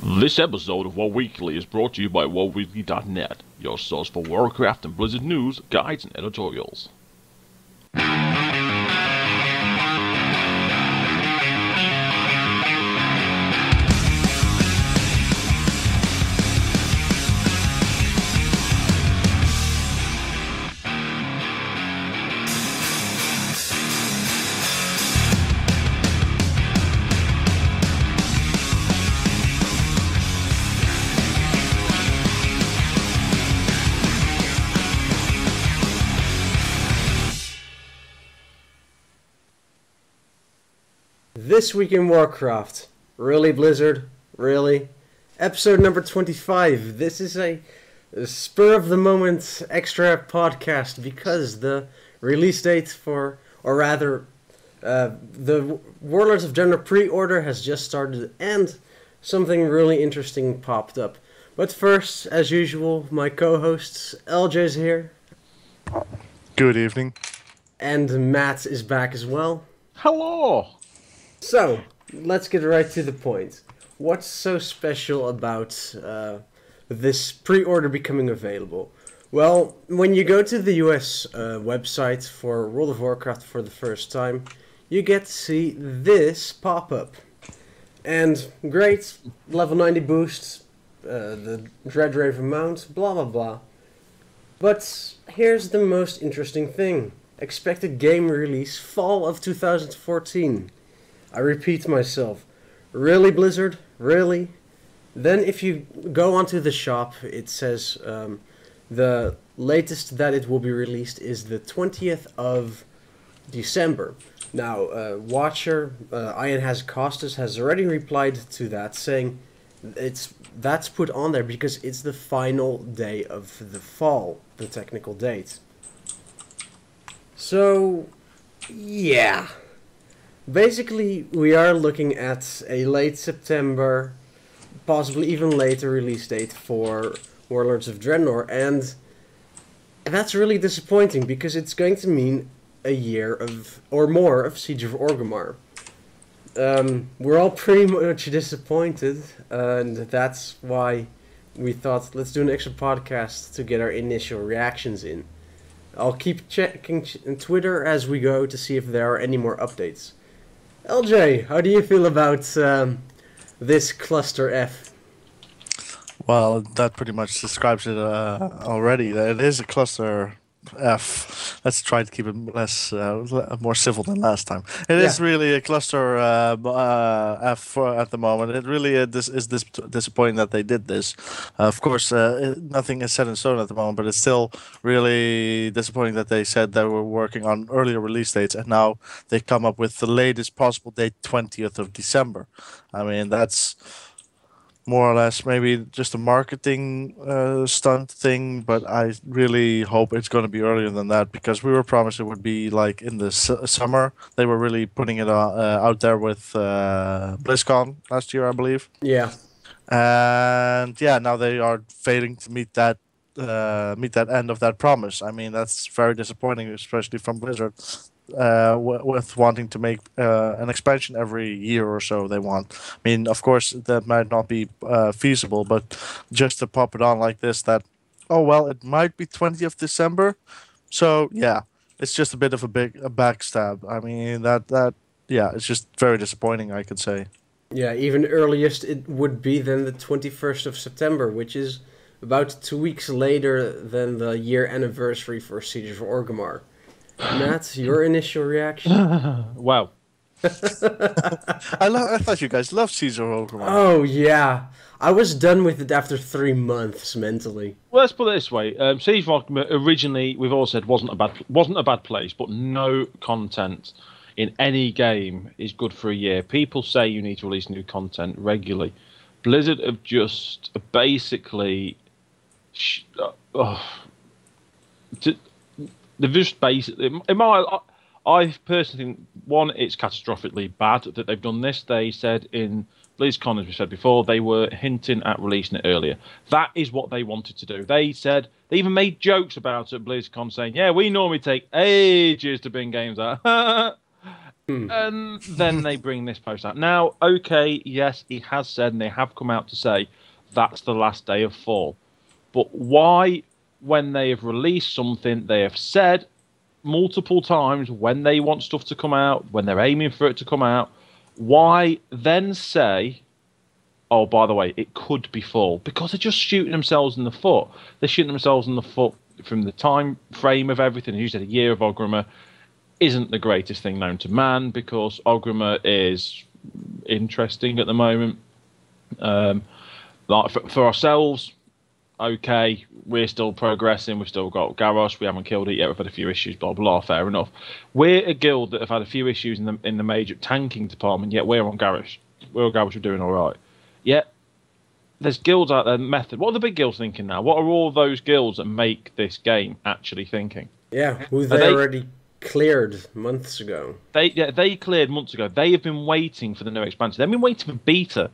This episode of WoW Weekly is brought to you by WoWweekly.net, your source for Warcraft and Blizzard news, guides, and editorials. This week in Warcraft. Really, Blizzard? Really? Episode number 25. This is a spur-of-the-moment extra podcast because the release date for, or rather, the Warlords of Draenor pre-order has just started and something really interesting popped up. But first, as usual, my co-hosts, LJ's here. Good evening. And Matt is back as well. Hello! So, let's get right to the point. What's so special about this pre-order becoming available? Well, when you go to the US website for World of Warcraft for the first time, you get to see this pop-up. And great, level 90 boost, the Dreadraven mount, blah blah blah. But here's the most interesting thing. Expected game release fall of 2014. I repeat myself. Really, Blizzard? Really? Then if you go onto the shop, it says the latest that it will be released is the 20th of December. Now, Watcher, Ian Has Costas, has already replied to that, saying that's put on there because it's the final day of the fall, the technical date. So, yeah. Basically, we are looking at a late September, possibly even later release date for Warlords of Draenor, and that's really disappointing because it's going to mean a year of, or more, of Siege of Orgrimmar. We're all pretty much disappointed, and that's why we thought, let's do an extra podcast to get our initial reactions in. I'll keep checking Twitter as we go to see if there are any more updates. LJ, how do you feel about this cluster F? Well, that pretty much describes it already. It is a cluster F. Let's try to keep it more civil than last time. It is really a cluster F at the moment. It really is disappointing that they did this. Of course, nothing is set in stone at the moment, but it's still really disappointing that they said they were working on earlier release dates, and now they come up with the latest possible date, 20th of December. I mean, that's more or less maybe just a marketing stunt thing, but I really hope it's going to be earlier than that because we were promised it would be like in the summer. They were really putting it out there with BlizzCon last year, I believe. Yeah. And yeah, now they are failing to meet that end of that promise. I mean, that's very disappointing, especially from Blizzard. With wanting to make an expansion every year or so they want. I mean, of course, that might not be feasible, but just to pop it on like this, that, oh, well, it might be 20th December. So, yeah, it's just a bit of a backstab. I mean, yeah, it's just very disappointing, I could say. Yeah, even earliest it would be then the 21st of September, which is about 2 weeks later than the year anniversary for Siege of Orgrimmar. Matt, your initial reaction? Wow. I thought you guys loved Siege of Orgrimmar. Oh, yeah. I was done with it after 3 months, mentally. Well, let's put it this way. Siege of Orgrimmar originally, we've all said, wasn't a bad place, but no content in any game is good for a year. People say you need to release new content regularly. Blizzard have just basically... They've just basically... I personally think, one, it's catastrophically bad that they've done this. They said in BlizzCon, as we said before, they were hinting at releasing it earlier. That is what they wanted to do. They said, they even made jokes about it at BlizzCon saying, yeah, we normally take ages to bring games out. And then they bring this post out. Now, okay, yes, he has said, and they have come out to say, that's the last day of fall. But why, when they have released something, they have said multiple times when they want stuff to come out, when they're aiming for it to come out, why then say, oh, by the way, it could be fall? Because they're just shooting themselves in the foot. They're shooting themselves in the foot from the time frame of everything. As you said, a year of Orgrimmar isn't the greatest thing known to man, because Orgrimmar is interesting at the moment. Like for ourselves, okay, we're still progressing. We've still got Garrosh. We haven't killed it yet. We've had a few issues. Blah blah. Fair enough. We're a guild that have had a few issues in the major tanking department. Yet we're on Garrosh. We're on Garrosh. We're doing all right. Yet there's guilds out there. Method. What are the big guilds thinking now? What are all those guilds that make this game actually thinking? Yeah, who they already cleared months ago. They cleared months ago. They have been waiting for the new expansion. They've been waiting for beta.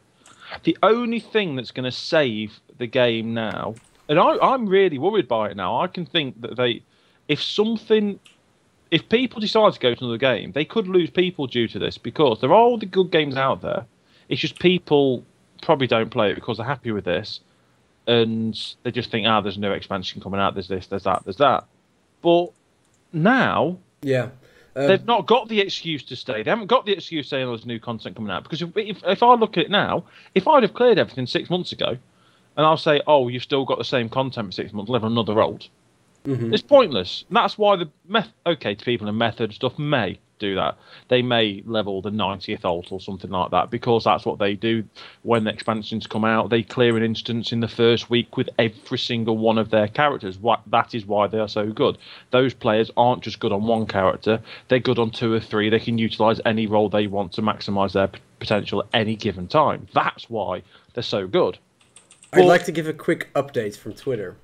The only thing that's going to save the game now, and I'm really worried by it now. I can think that if people decide to go to another game, they could lose people due to this, because there are all the good games out there. It's just people probably don't play it because they're happy with this, and they just think, there's no expansion coming out. There's this, there's that, there's that. But now, they've not got the excuse to stay. They haven't got the excuse saying there's new content coming out. Because if I look at it now, if I'd have cleared everything 6 months ago, and I'll say, oh, you've still got the same content for 6 months, level another road, it's pointless. And that's why people in method stuff may do that. They may level the 90th alt or something like that, because that's what they do when the expansions come out. They clear an instance in the first week with every single one of their characters. That is why they are so good. Those players aren't just good on one character, they're good on 2 or 3. They can utilise any role they want to maximise their potential at any given time. That's why they're so good. I'd like to give a quick update from Twitter.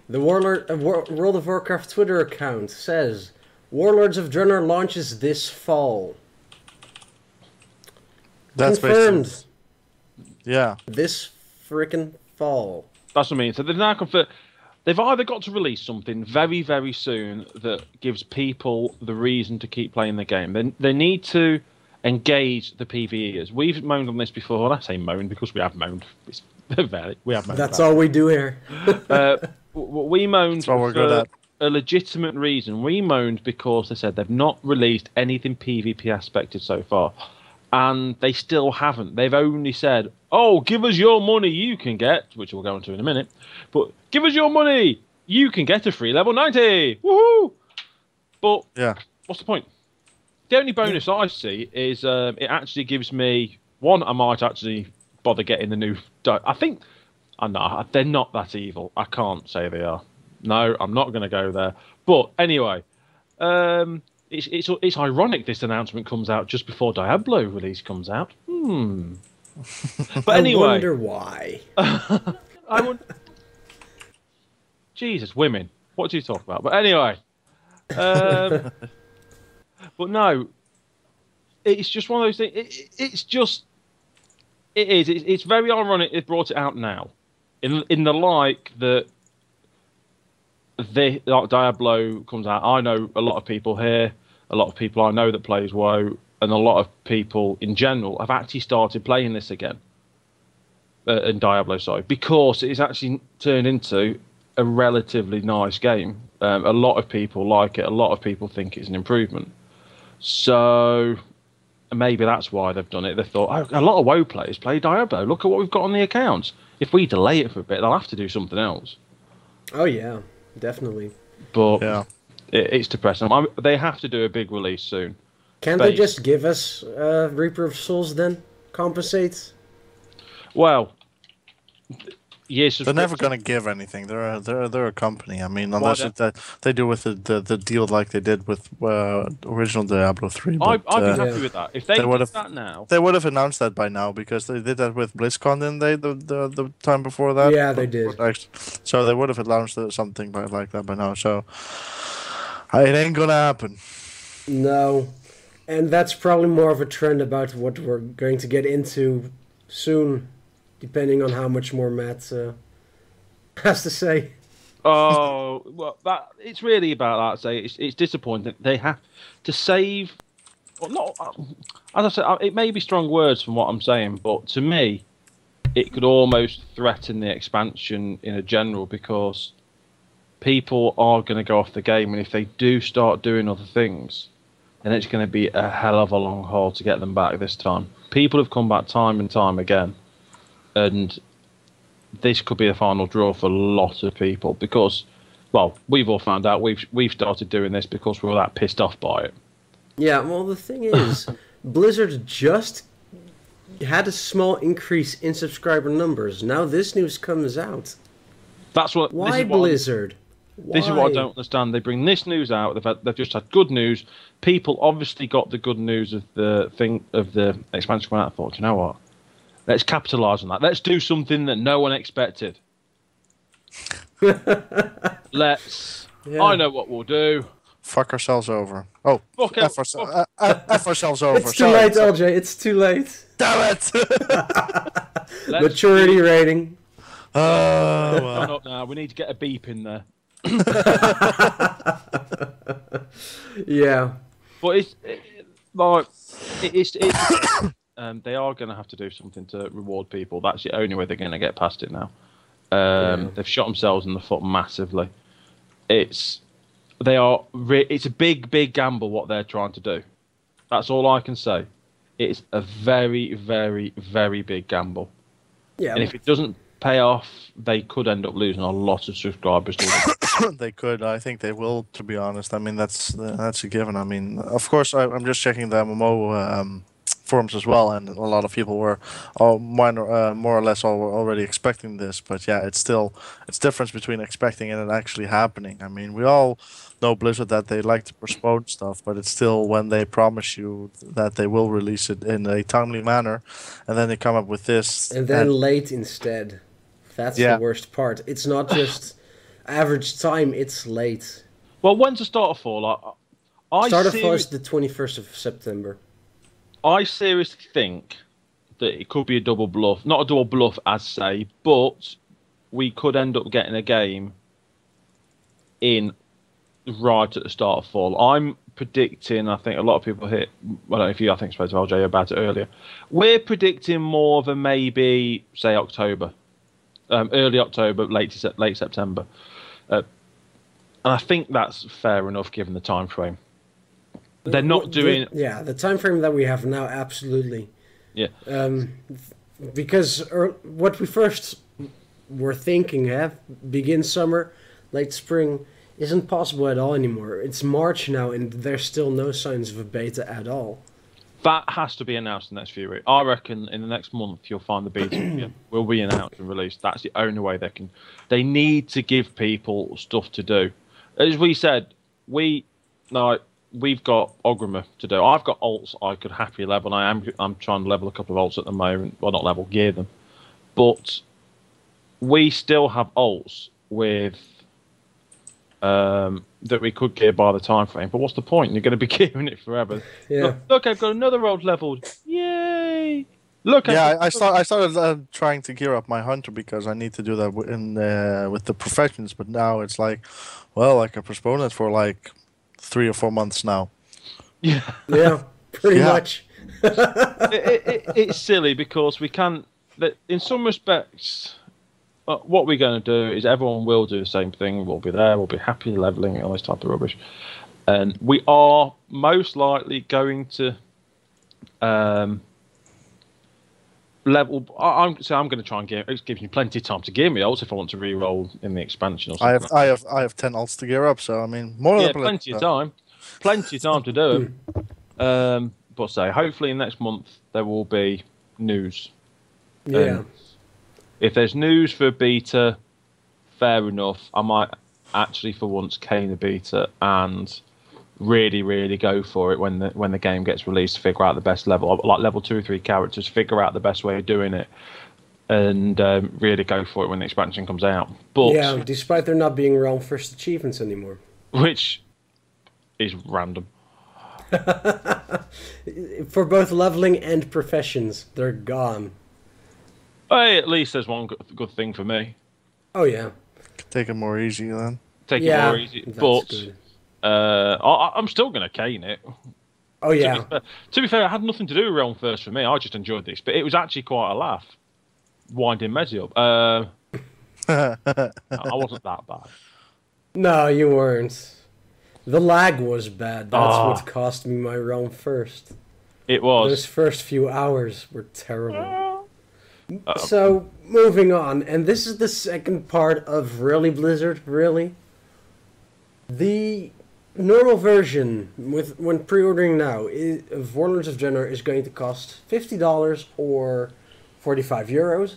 The World of Warcraft Twitter account says, Warlords of Draenor launches this fall. That's confirmed. Yeah. This freaking fall. That's what I mean. So they've now confirmed. They've either got to release something very, very soon that gives people the reason to keep playing the game. They need to engage the PvEers. We've moaned on this before, and I say moan because we have moaned. We have moaned. That's all we do here. We moaned for a legitimate reason. We moaned because they said they've not released anything PvP aspected so far. And they still haven't. They've only said, oh, give us your money, you can get, which we'll go into in a minute, but give us your money, you can get a free level 90. Woohoo! But what's the point? The only bonus I see is it actually gives me, one, I might actually bother getting the new... I think... they're not that evil. I can't say they are. No, I'm not going to go there. But anyway, it's ironic this announcement comes out just before Diablo release comes out. But anyway, I wonder why. Jesus, women. What do you talk about? But anyway, but no, it's just one of those things. It's very ironic they brought it out now, in the like that. Diablo comes out. I know a lot of people here, a lot of people I know that plays WoW, and a lot of people in general have actually started playing this again. In Diablo, sorry, because it's actually turned into a relatively nice game. A lot of people like it. A lot of people think it's an improvement. So maybe that's why they've done it. They thought, oh, a lot of WoW players play Diablo. Look at what we've got on the accounts. If we delay it for a bit, they'll have to do something else. Oh yeah. Definitely. But it's depressing. They have to do a big release soon. Can't they just give us Reaper of Souls then? Compensate? Well, yes. They're never going to give anything. They're a company. I mean, unless they do with the deal like they did with original Diablo 3. I'd be happy with that. If they did that now... They would have announced that by now, because they did that with BlizzCon, didn't they, the time before that? Yeah, they did. So they would have announced something like that by now. So it ain't going to happen. No. And that's probably more of a trend about what we're going to get into soon, depending on how much more Matt has to say. Oh, well, it's really about that. It's disappointing. They have to save well, not as I said, it may be strong words from what I'm saying, but to me, it could almost threaten the expansion in a general because people are going to go off the game, and if they do start doing other things, then it's going to be a hell of a long haul to get them back this time. People have come back time and time again, and this could be the final draw for a lot of people because, well, we've all found out we've started doing this because we were that pissed off by it. Yeah, well, the thing is, Blizzard just had a small increase in subscriber numbers. Now this news comes out. That's what. Why Blizzard? This is what I don't understand. They bring this news out. They've just had good news. People obviously got the good news of the expansion coming out. I thought, you know what? Let's capitalise on that. Let's do something that no one expected. Let's. Yeah. I know what we'll do. Fuck ourselves over. Oh, F ourselves over. It's too late, LJ. It's too late. Damn it! Maturity rating. Oh, well. Not now. We need to get a beep in there. Yeah. But they are going to have to do something to reward people. That's the only way they're going to get past it now. They've shot themselves in the foot massively. It's a big gamble what they're trying to do. That's all I can say. It's a very, very, very big gamble. Yeah. And if it doesn't pay off, they could end up losing a lot of subscribers. They could. I think they will, to be honest. I mean, that's a given. I mean, of course, I'm just checking the MMO forums as well, and a lot of people were more or less already expecting this. But yeah, it's difference between expecting it and actually happening. I mean, we all know Blizzard that they like to postpone stuff, but it's still when they promise you that they will release it in a timely manner, and then they come up with this. And then late instead. That's the worst part. It's not just average time, it's late. Well, when's the start of fall? Start of fall is the 21st of September. I seriously think that it could be a double bluff. Not a double bluff, as say, but we could end up getting a game in right at the start of fall. I'm predicting, I think a lot of people I don't know if you, I think spoke to LJ about it earlier. We're predicting more of a maybe, say, October. Early October, late September. And I think that's fair enough given the time frame. They're not doing... the time frame that we have now, absolutely. Yeah. Because what we first were thinking, begin summer, late spring, isn't possible at all anymore. It's March now, and there's still no signs of a beta at all. That has to be announced in the next few weeks. I reckon in the next month you'll find the beta will be announced and released. That's the only way they can. They need to give people stuff to do. As we said, we've got Ogrimer to do. I've got alts I could happily level. And I'm trying to level a couple of alts at the moment. Well, not level, gear them. But we still have alts with that we could gear by the time frame. But what's the point? You're going to be gearing it forever. Yeah. Look, I've got another old leveled. Yay! Look. Yeah, I started trying to gear up my hunter because I need to do that with the professions. But now it's like, well, I can postpone it for like 3 or 4 months now. Yeah. Yeah. Pretty much. It's silly because we can. In some respects. What we're going to do is everyone will do the same thing. We'll be there. We'll be happy leveling and all this type of rubbish. And we are most likely going to level. I'm going to try and gear. It gives me plenty of time to gear me ults if I want to re-roll in the expansion or something. I have 10 ults to gear up. So I mean, plenty of time. Plenty of time to do it. But hopefully next month there will be news. Yeah. If there's news for beta, fair enough. I might actually, for once, cane the beta and really, really go for it when the game gets released. Figure out the best level, like level 2 or 3 characters. Figure out the best way of doing it, and really go for it when the expansion comes out. But despite there not being realm first achievements anymore, which is random. For both leveling and professions, they're gone. Hey, at least there's one good thing for me. Oh, yeah. Take it more easy, then. Take it more easy. But I'm still going to cane it. Oh yeah. To be fair, it had nothing to do with Realm First for me. I just enjoyed this, but it was actually quite a laugh. Winding Mezzy up. I wasn't that bad. No, you weren't. The lag was bad. That's what Ah, cost me my realm first. it Those was. first few hours were terrible. Uh, So, moving on, and this is the second part of Really Blizzard, really. The normal version, with when pre-ordering now, of Warlords of Draenor is going to cost $50 or €45.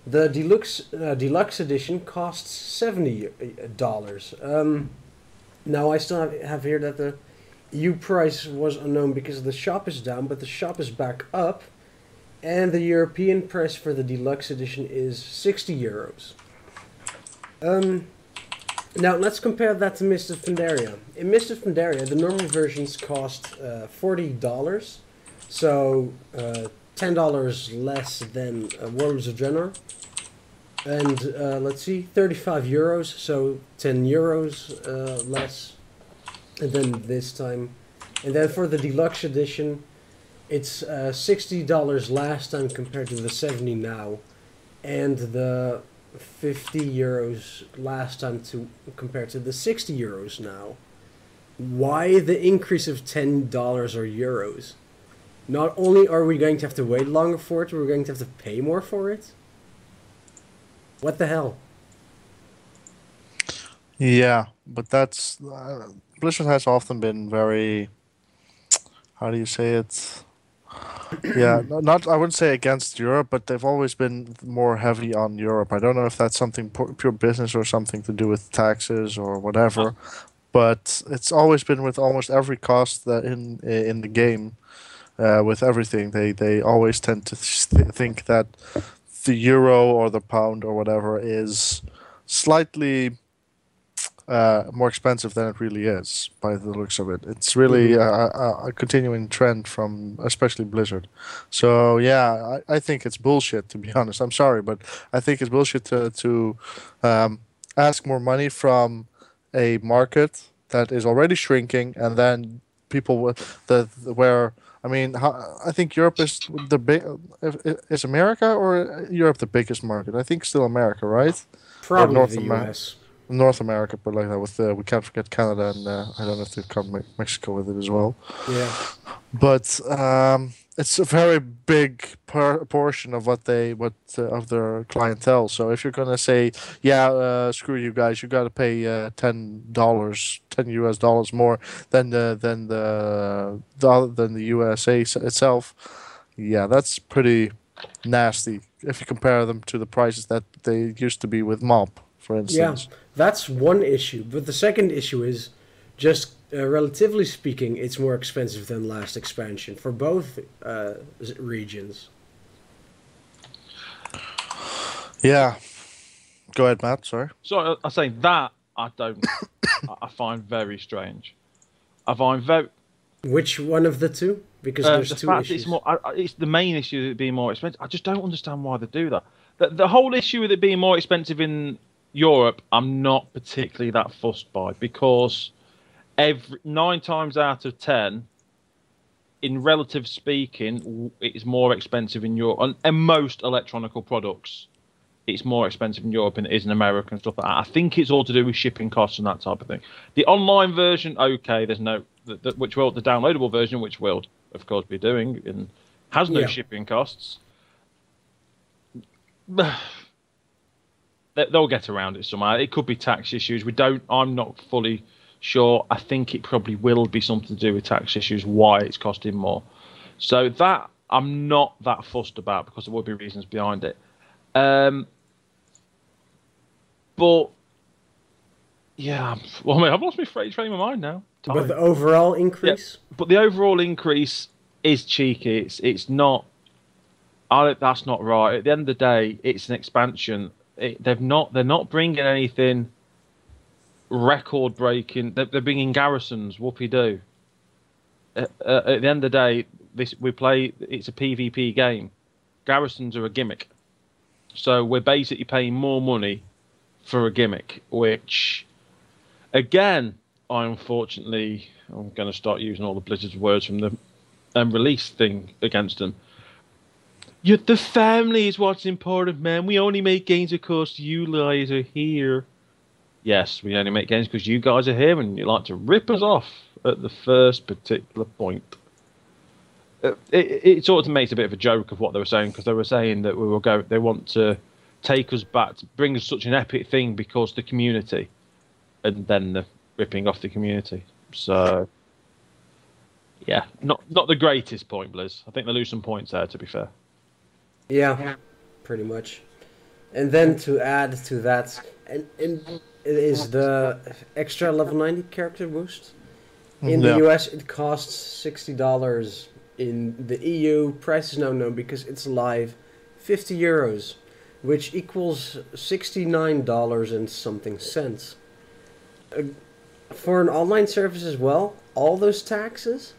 The deluxe edition costs $70. Now I still have here that the EU price was unknown because the shop is down, but the shop is back up, and the European price for the deluxe edition is €60. Now let's compare that to Mist of Pandaria. In Mist of Pandaria, the normal versions cost $40, so $10 less than Warlords of Draenor. And let's see, €35, so €10 less than this time. And then for the deluxe edition, it's $60 last time compared to the 70 now, and the €50 last time compared to the €60 now. Why the increase of $10 or euros? Not only are we going to have to wait longer for it, we're going to have to pay more for it. What the hell? Yeah, but that's Blizzard has often been very, how do you say it? Yeah, not I wouldn't say against Europe, but they've always been more heavy on Europe. I don't know if that's something pure business or something to do with taxes or whatever, but it's always been with almost every cost that in the game, with everything. They always tend to think that the euro or the pound or whatever is slightly more expensive than it really is by the looks of it. It's really Mhm. a continuing trend from especially Blizzard. So yeah, I think it's bullshit to be honest. I'm sorry, but I think it's bullshit to ask more money from a market that is already shrinking, and then people with where. I mean, I think Europe is the big. Is America or Europe the biggest market? I think still America, right? Or Probably North the America. US. North America, but like that with we can't forget Canada and I don't have to count Mexico with it as well. Yeah. But it's a very big portion of what of their clientele. So if you're gonna say, yeah, screw you guys, you gotta pay $10, $10 more than than the USA itself. Yeah, that's pretty nasty if you compare them to the prices that they used to be with Mob, for Yeah, instance. that's one issue. But the second issue is just relatively speaking, it's more expensive than last expansion for both regions. Yeah. Go ahead, Matt. Sorry. so I say that I don't. I find very strange. I find very Which one of the two? Because there's the two fact it's issues. more. It's the main issue of it being more expensive. I just don't understand why they do that. The whole issue with it being more expensive in Europe, I'm not particularly that fussed by because every 9 times out of 10, in relative speaking, it's more expensive in Europe. And most electronical products, it's more expensive in Europe than it is in America and stuff like that. I think it's all to do with shipping costs and that type of thing. The online version, okay, there's no, which will the downloadable version, which will of course be doing, and has no Yeah. shipping costs. They'll get around it somehow. It could be tax issues. We don't. I'm not fully sure. I think it probably will be something to do with tax issues. Why it's costing more. So that I'm not that fussed about because there will be reasons behind it. But yeah, well, I mean, I've lost my train of mind now. But Time. the overall Yeah, increase? but the overall increase is cheeky. It's not. That's not right. At the end of the day, it's an expansion. They're not bringing anything record breaking. They're bringing garrisons. Whoopie do. At the end of the day, we play. It's a PvP game. Garrisons are a gimmick. So we're basically paying more money for a gimmick, which, again, unfortunately, I'm going to start using all the Blizzard's words from the release thing against them. The family is what's important, man. We only make games because you guys are here. Yes, we only make games because you guys are here, and you like to rip us off at the first particular point. It sort of makes a bit of a joke of what they were saying, because they were saying that they want to take us back, to bring us such an epic thing because the community, and then the ripping off the community. So, yeah, not the greatest point, Blizz. I think they lose some points there, to be fair. Yeah, pretty much. And then to add to that, and it is the extra level 90 character boost. In the US, it costs $60. In the EU, price is now known because it's live, €50, which equals $69 and something cents. For an online service as well, all those taxes,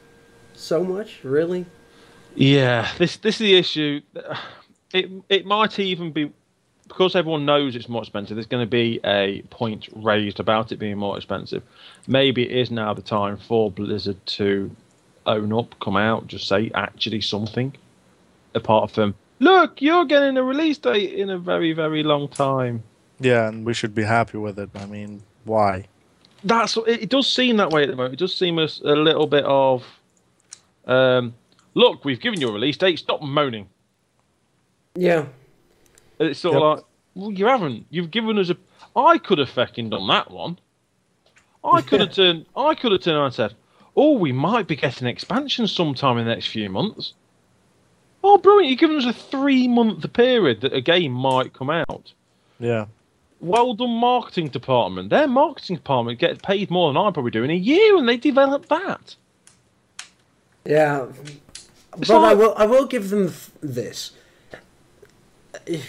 so much, really? Yeah, this is the issue. It might even be, because everyone knows it's more expensive, there's going to be a point raised about it being more expensive. Maybe it is now the time for Blizzard to own up, come out, just say actually something. Apart from, look, you're getting a release date in a very, very long time. Yeah, and we should be happy with it. I mean, why? It does seem that way at the moment. It does seem a little bit of, look, we've given you a release date, stop moaning. Yeah. It's sort of like, well, you haven't. You've given us I could have fucking done that one. I could have turned around and said, oh, we might be getting an expansion sometime in the next few months. Oh, brilliant. You've given us a 3-month period that a game might come out. Yeah. Well done, marketing department. Their marketing department gets paid more than I probably do in a year, and they develop that. Yeah. But I will give them this.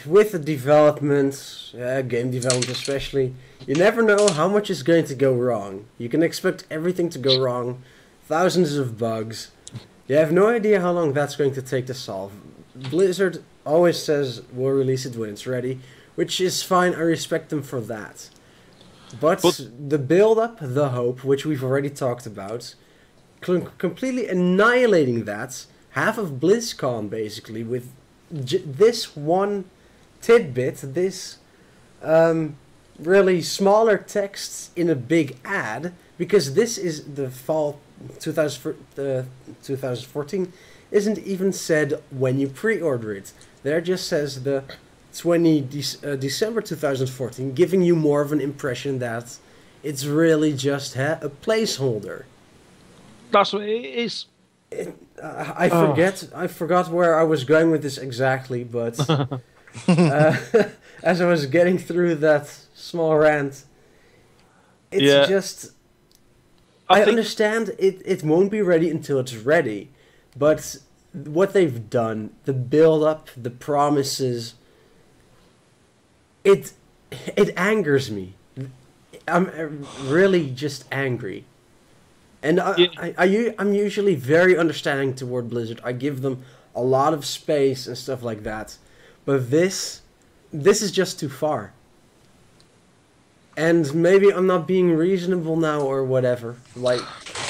With the development, game development especially, you never know how much is going to go wrong. You can expect everything to go wrong, thousands of bugs. You have no idea how long that's going to take to solve. Blizzard always says we'll release it when it's ready, which is fine, I respect them for that. But the build-up, the hope, which we've already talked about, completely annihilating that, half of BlizzCon basically, with this one tidbit, this really smaller text in a big ad, because this is the fall 2014 isn't even said when you pre-order it. There just says the 20 December 2014, giving you more of an impression that it's really just a placeholder. That's what it is. I forgot where I was going with this exactly, but as I was getting through that small rant, it's just... I understand it won't be ready until it's ready, but what they've done, the build-up, the promises, it angers me. I'm really just angry. And I'm usually very understanding toward Blizzard. I give them a lot of space and stuff like that. But this is just too far. And maybe I'm not being reasonable now or whatever. Like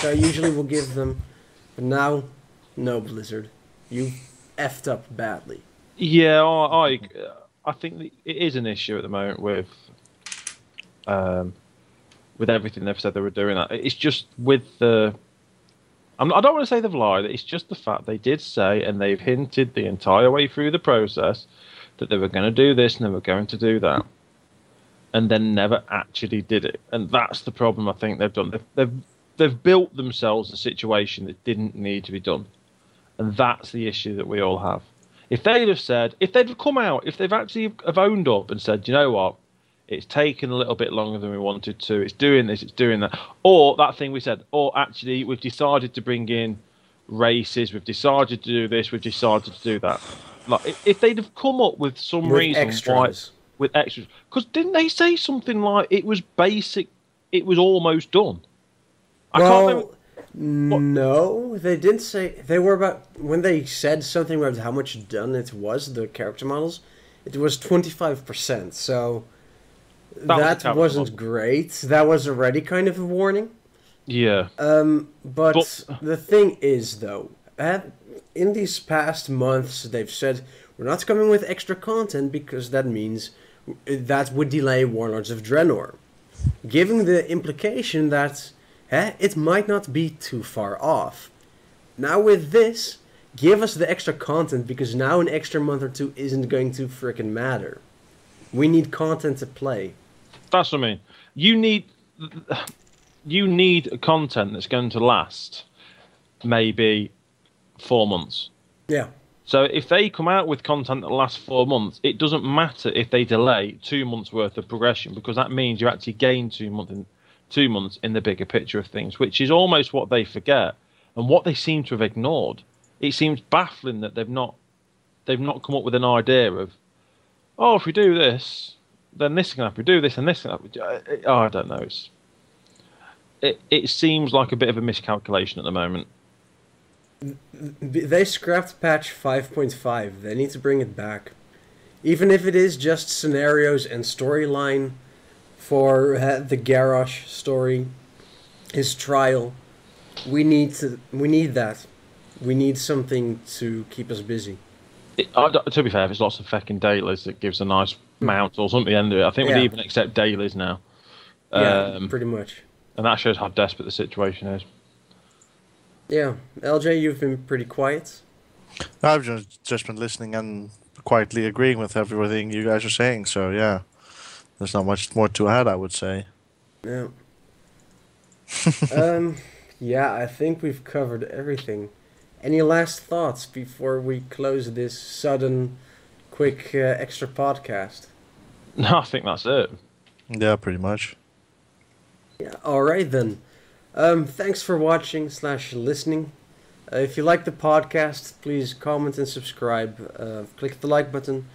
I usually will give them. But now, no, Blizzard. You effed up badly. Yeah, I think it is an issue at the moment with everything they've said they were doing. It's just with the... I don't want to say they've lied. It's just the fact they did say, and they've hinted the entire way through the process, that they were going to do this and they were going to do that. And then never actually did it. And that's the problem I think they've done. They've built themselves a situation that didn't need to be done. And that's the issue that we all have. If they'd have said, if they'd have come out, if they've actually have owned up and said, you know what, it's taken a little bit longer than we wanted to, it's doing this, it's doing that. Or that thing we said, or actually we've decided to bring in races, we've decided to do this, we've decided to do that. Like, if they'd have come up with some reason extras. With extras. Because didn't they say something like it was basic, it was almost done? I can't remember. No, they didn't say. They were about, when they said something about how much done it was, the character models, it was 25%. So that wasn't great. That was already kind of a warning. Yeah. But the thing is, though, in these past months, they've said we're not coming with extra content because that means that would delay Warlords of Draenor, giving the implication that it might not be too far off. Now with this, give us the extra content because now an extra month or two isn't going to frickin' matter. We need content to play. That's what I mean. You need content that's going to last maybe 4 months. Yeah. So if they come out with content that lasts 4 months, it doesn't matter if they delay 2 months worth of progression, because that means you actually gain 2 months in the bigger picture of things, which is almost what they forget and what they seem to have ignored. It seems baffling that they've not come up with an idea of, oh, if we do this, then this can happen. We do this and this can happen. Oh, I don't know. It seems like a bit of a miscalculation at the moment. They scrapped patch 5.5. They need to bring it back. Even if it is just scenarios and storyline for the Garrosh story, his trial. We need that. We need something to keep us busy. To be fair, if it's lots of fucking dailies, it gives a nice mount or something at the end of it. I think we even accept dailies now. Yeah, pretty much. And that shows how desperate the situation is. Yeah. LJ, you've been pretty quiet. I've just been listening and quietly agreeing with everything you guys are saying. So yeah, there's not much more to add, I would say. Yeah. Yeah, I think we've covered everything. Any last thoughts before we close this sudden, quick, extra podcast? No, I think that's it. Yeah, pretty much. Yeah, alright then. Thanks for watching / listening. If you like the podcast, please comment and subscribe. Click the like button.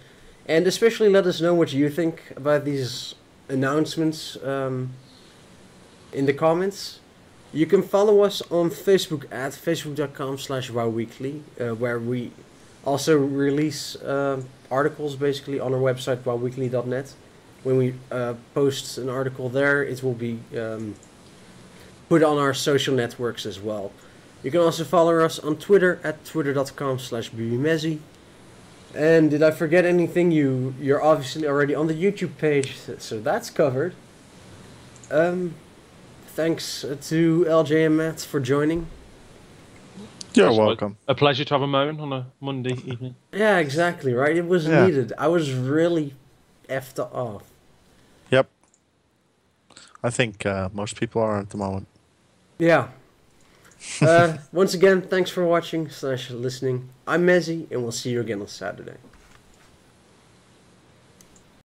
And especially let us know what you think about these announcements in the comments. You can follow us on Facebook at facebook.com/WoWweekly, where we also release articles basically on our website, wowweekly.net. When we post an article there, it will be put on our social networks as well. You can also follow us on Twitter at twitter.com/bbmezzy. And did I forget anything? You're obviously already on the YouTube page, so that's covered. Thanks to LJ and Matt for joining. You're welcome. A pleasure to have a moan on a Monday evening. Yeah, exactly, right? It was needed. I was really effed off. Yep. I think most people are at the moment. Yeah. Once again, thanks for watching / listening. I'm Mezzy, and we'll see you again on Saturday.